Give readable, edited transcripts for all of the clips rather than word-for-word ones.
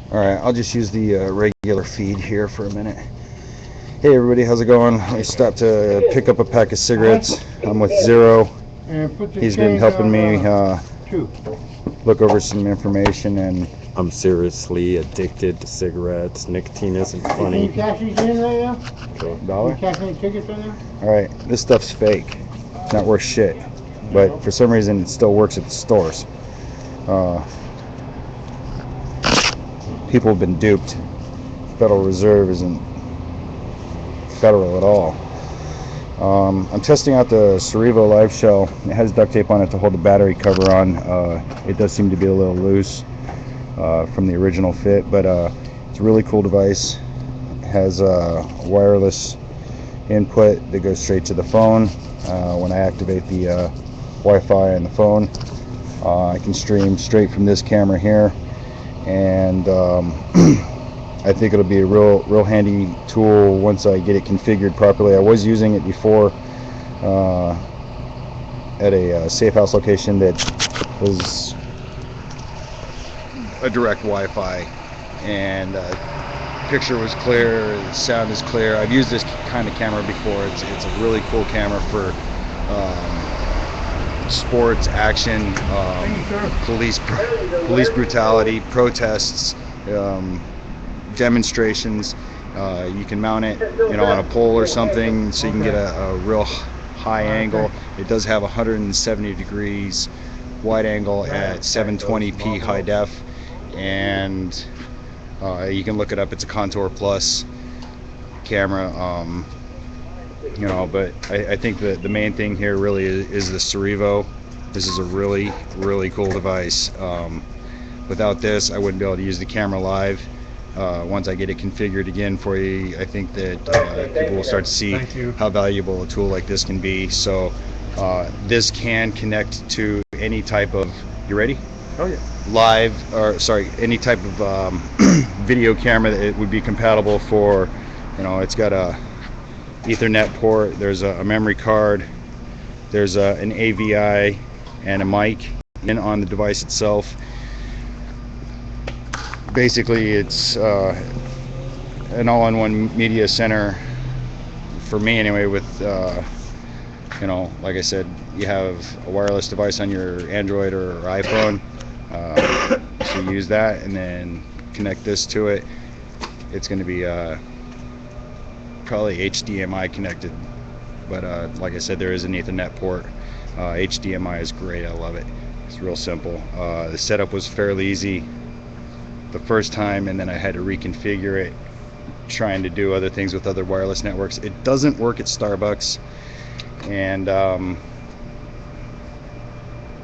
Alright, I'll just use the regular feed here for a minute. Hey everybody, how's it going? I stopped to pick up a pack of cigarettes. I'm with Zero. He's been helping me look over some information, and I'm seriously addicted to cigarettes. Nicotine isn't funny. Can you cash these in right now? $1? Can you cash any tickets right now? Alright, this stuff's fake. It's not worth shit. But for some reason it still works at the stores. People have been duped. Federal Reserve isn't federal at all. I'm testing out the Cerevo Live Shell. It has duct tape on it to hold the battery cover on. It does seem to be a little loose from the original fit, but it's a really cool device. It has a wireless input that goes straight to the phone. When I activate the Wi-Fi on the phone, I can stream straight from this camera here, and I think it'll be a real handy tool once I get it configured properly. I was using it before at a safe house location that was a direct Wi-Fi, and picture was clear, the sound is clear. I've used this kind of camera before. It's a really cool camera for sports, action, police brutality, protests, demonstrations. You can mount it, on a pole or something, so you can get a real high angle. It does have 170 degrees wide angle at 720p high def, and you can look it up. It's a Contour Plus camera. But I think that the main thing here really is the Cerevo. This is a really cool device. Without this, I wouldn't be able to use the camera live. Once I get it configured again for you, I think that people will start to see how valuable a tool like this can be. So this can connect to any type of, you ready? Oh yeah. Any type of video camera that it would be compatible for. It's got a Ethernet port, there's a memory card, there's an AVI and a mic on the device itself. Basically, it's an all-in-one media center for me anyway, with like I said, you have a wireless device on your Android or iPhone, so you use that and then connect this to it. It's going to be probably HDMI connected, but like I said, there is an Ethernet port. HDMI is great. I love it. It's real simple. The setup was fairly easy the first time, and then I had to reconfigure it, trying to do other things with other wireless networks. It doesn't work at Starbucks, and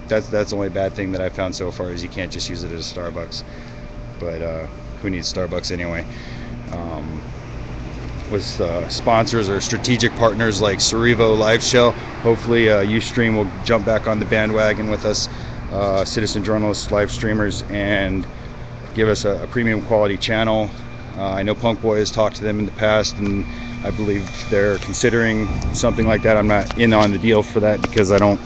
that's the only bad thing that I found so far, is you can't just use it at a Starbucks. But who needs Starbucks anyway? With sponsors or strategic partners like Cerevo Live Shell, hopefully Ustream will jump back on the bandwagon with us, citizen journalists, live streamers, and give us a premium quality channel. I know Punk Boy has talked to them in the past, and I believe they're considering something like that. I'm not in on the deal for that because I don't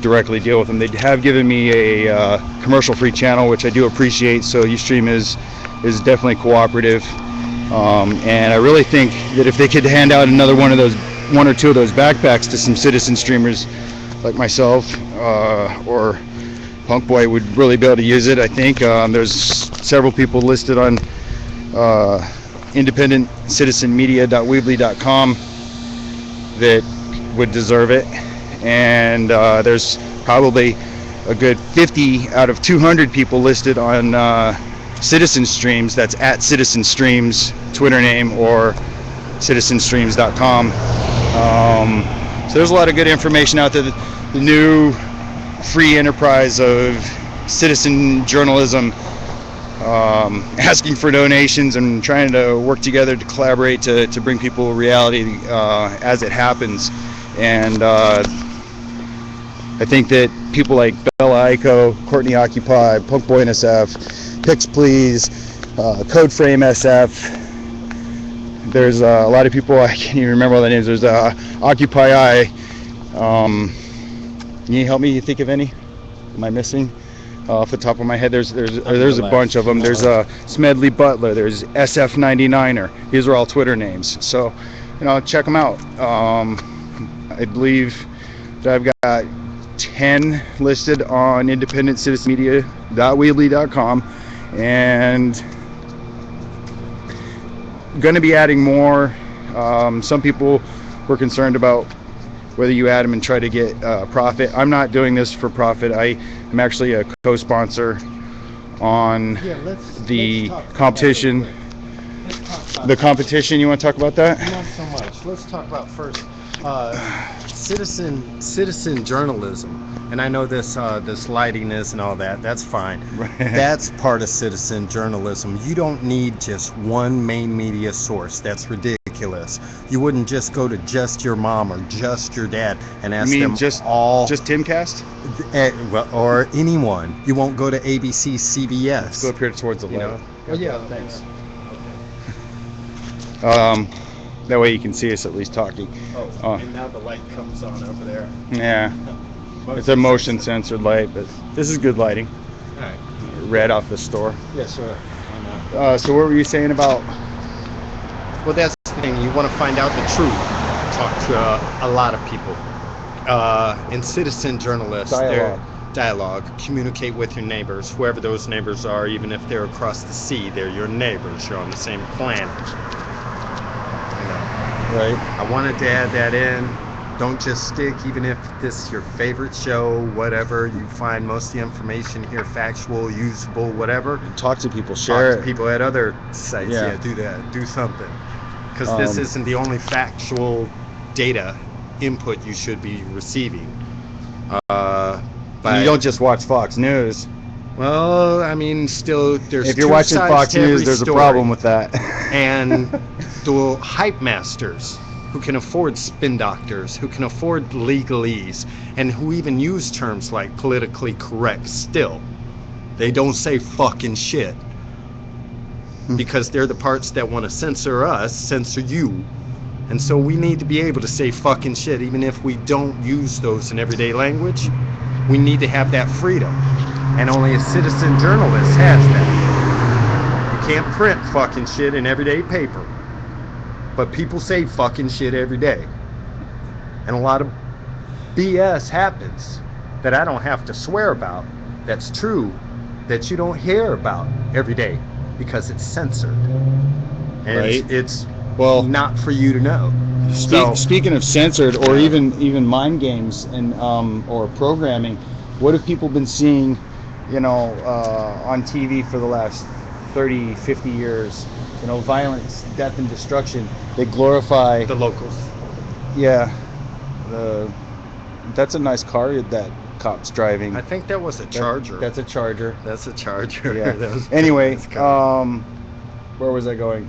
directly deal with them. They have given me a commercial-free channel, which I do appreciate, so Ustream is definitely cooperative. And I really think that if they could hand out one or two of those backpacks to some citizen streamers like myself, or Punk Boy would really be able to use it. I think there's several people listed on independentcitizenmedia.weebly.com that would deserve it, and there's probably a good 50 out of 200 people listed on Citizen Streams. That's at Citizen Streams Twitter name, or citizenstreams.com. So there's a lot of good information out there. The new free enterprise of citizen journalism, asking for donations and trying to work together to collaborate to bring people reality as it happens. And I think that people like Bella Ico, Courtney Occupy, Punk Boy NSF, Pix Please, Codeframe SF. There's a lot of people, I can't even remember all the names. There's Occupy I. Can you help me think of any? Am I missing? off the top of my head. There's a the bunch of them. last There's Smedley Butler. There's SF99er. These are all Twitter names. So, check them out. I believe that I've got 10 listed on independentcitizenmedia.weebly.com, and going to be adding more. Some people were concerned about whether you add them and try to get profit. I'm not doing this for profit. I am actually a co-sponsor on the competition. The competition, you want to talk about that? Not so much. Let's talk about first citizen journalism. And I know this lightiness and all that. That's fine. Right. That's part of citizen journalism. You don't need just one main media source. That's ridiculous. You wouldn't just go to just your mom or just your dad and ask them just all. Just Timcast? Or anyone. You won't go to ABC, CBS. Let's go up here towards the light. Well, yeah, thanks. That way you can see us at least talking. And now the light comes on over there. Yeah. It's a motion censored light, but this is good lighting. All right. Red off the store. Yeah, sure. So what were you saying about? Well, that's the thing. You want to find out the truth. Talk to a lot of people. And citizen journalists. Dialogue. Communicate with your neighbors, whoever those neighbors are, even if they're across the sea. They're your neighbors. You're on the same planet. Right. I wanted to add that in. Don't just stick, even if this is your favorite show, whatever, you find most of the information here factual, usable, whatever. Talk to people, share Talk to people at other sites. Yeah, do that. Do something. Because this isn't the only factual data input you should be receiving. But you don't just watch Fox News. Well, I mean, still, there's if you're watching Fox News, there's a problem with that. And the hype masters who can afford spin doctors, who can afford legalese, and who even use terms like politically correct still. They don't say fucking shit. Because they're the parts that want to censor us, censor you. And so we need to be able to say fucking shit, even if we don't use those in everyday language. We need to have that freedom. And only a citizen journalist has that. You can't print fucking shit in everyday paper. But people say fucking shit every day. And a lot of BS happens that I don't have to swear about. That's true. That you don't hear about every day. Because it's censored. And Right. it's Well, not for you to know. Speaking of censored, or even mind games and or programming, what have people been seeing, on TV for the last 30, 50 years? Violence, death, and destruction. They glorify The locals. Yeah, that's a nice car that cop's driving. I think that was a Charger. That's a Charger. That's a Charger. Yeah. That was Anyway, nice car. where was I going?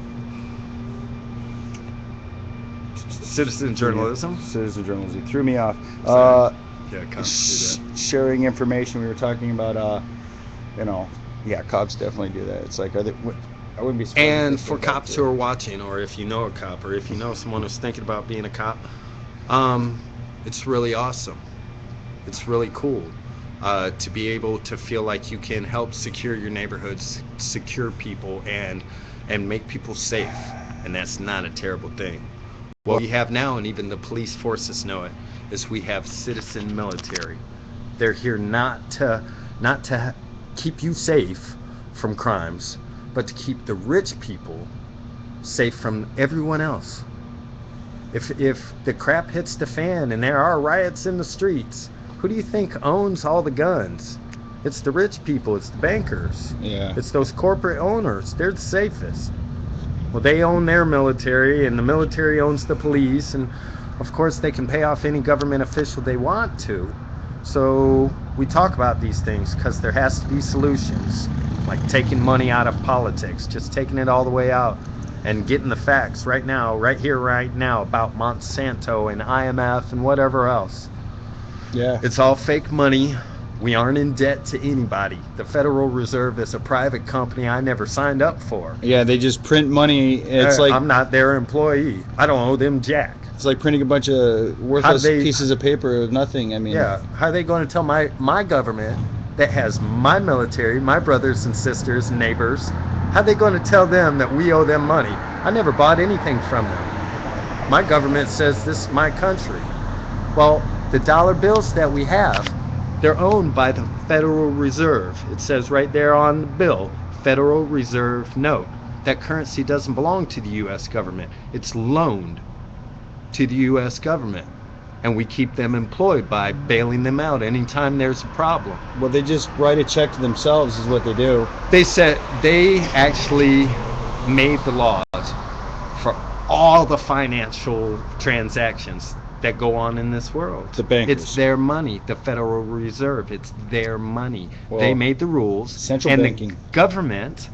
Citizen journalism. Citizen journalism threw me off. Sorry. Yeah, cops do that. Sharing information. We were talking about, cops definitely do that. It's like, I wouldn't be surprised. And if they for did that cops too. who are watching, or if you know a cop, or if you know someone who's thinking about being a cop, it's really awesome. It's really cool to be able to feel like you can help secure your neighborhoods, secure people, and make people safe. And that's not a terrible thing. What we have now, and even the police forces know it, is we have citizen military. They're here not to keep you safe from crimes, but to keep the rich people safe from everyone else. If the crap hits the fan and there are riots in the streets, who do you think owns all the guns? It's the rich people, it's the bankers. Yeah. It's those corporate owners. They're the safest. Well, they own their military, and the military owns the police, and of course they can pay off any government official they want to. So we talk about these things because there has to be solutions, like taking money out of politics, just taking it all the way out and getting the facts right now, right here, right now about Monsanto and IMF and whatever else. Yeah. It's all fake money. We aren't in debt to anybody. The Federal Reserve is a private company I never signed up for. Yeah, they just print money. It's like I'm not their employee. I don't owe them jack. it's like printing a bunch of worthless pieces of paper with nothing. I mean, Yeah, how are they going to tell my government that has my military, my brothers and sisters, neighbors, how are they going to tell them that we owe them money? I never bought anything from them. My government says this is my country. Well, the dollar bills that we have, they're owned by the Federal Reserve. It says right there on the bill, Federal Reserve note. That currency doesn't belong to the U.S. government. It's loaned to the U.S. government. And we keep them employed by bailing them out anytime there's a problem. Well, they just write a check to themselves is what they do. They said they actually made the laws for all the financial transactions that go on in this world. The bankers. It's their money, the Federal Reserve. It's their money. Well, they made the rules. central and banking. The government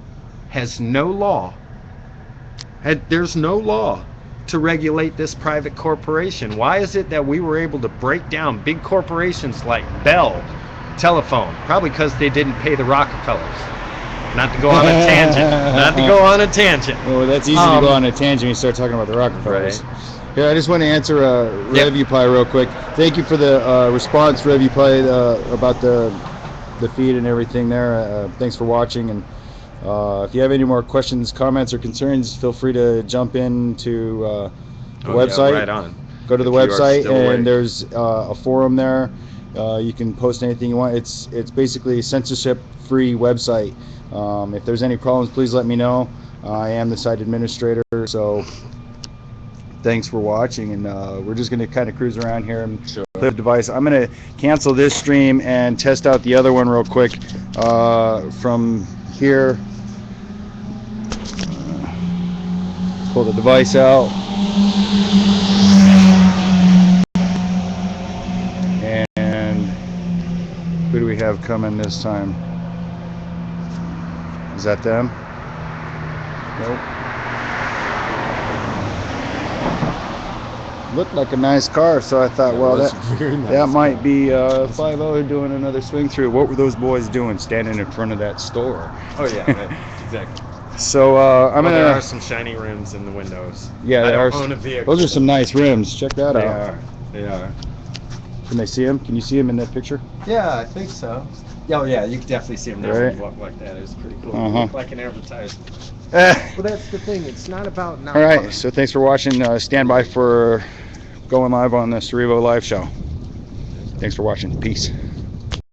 has no law. There's no law to regulate this private corporation. Why is it that we were able to break down big corporations like Bell Telephone? Probably because they didn't pay the Rockefellers. Not to go on a tangent. Not to go on a tangent. Well, that's easy to go on a tangent when you start talking about the Rockefellers. Right. Here, I just want to answer RevUply real quick. Thank you for the response, RevUply, about the feed and everything there. Thanks for watching. And if you have any more questions, comments, or concerns, feel free to jump into the website. Yeah, right on. Go to the If you are website, still awake. and there's a forum there. You can post anything you want. It's basically a censorship-free website. If there's any problems, please let me know. I am the site administrator, so thanks for watching. And we're just going to kind of cruise around here and play with the device. I'm going to cancel this stream and test out the other one real quick from here. Pull the device out. And who do we have coming this time? Is that them? Nope. Looked like a nice car, so I thought, well, that might be 5-0 doing another swing through. What were those boys doing standing in front of that store? Oh yeah, right. Exactly. So I'm There gonna. are some shiny rims in the windows. Yeah, I there don't are. own a vehicle. Those are some nice rims. Check that They out. are. They are. Can they see them? Can you see them in that picture? Yeah, I think so. Oh yeah, you can definitely see them there. Right. When you walk like that. It's pretty cool. Uh-huh. Look like an advertisement. Well, that's the thing. It's not about not. all right. So thanks for watching. Stand by for going live on the Cerevo live show. Thanks for watching. Peace.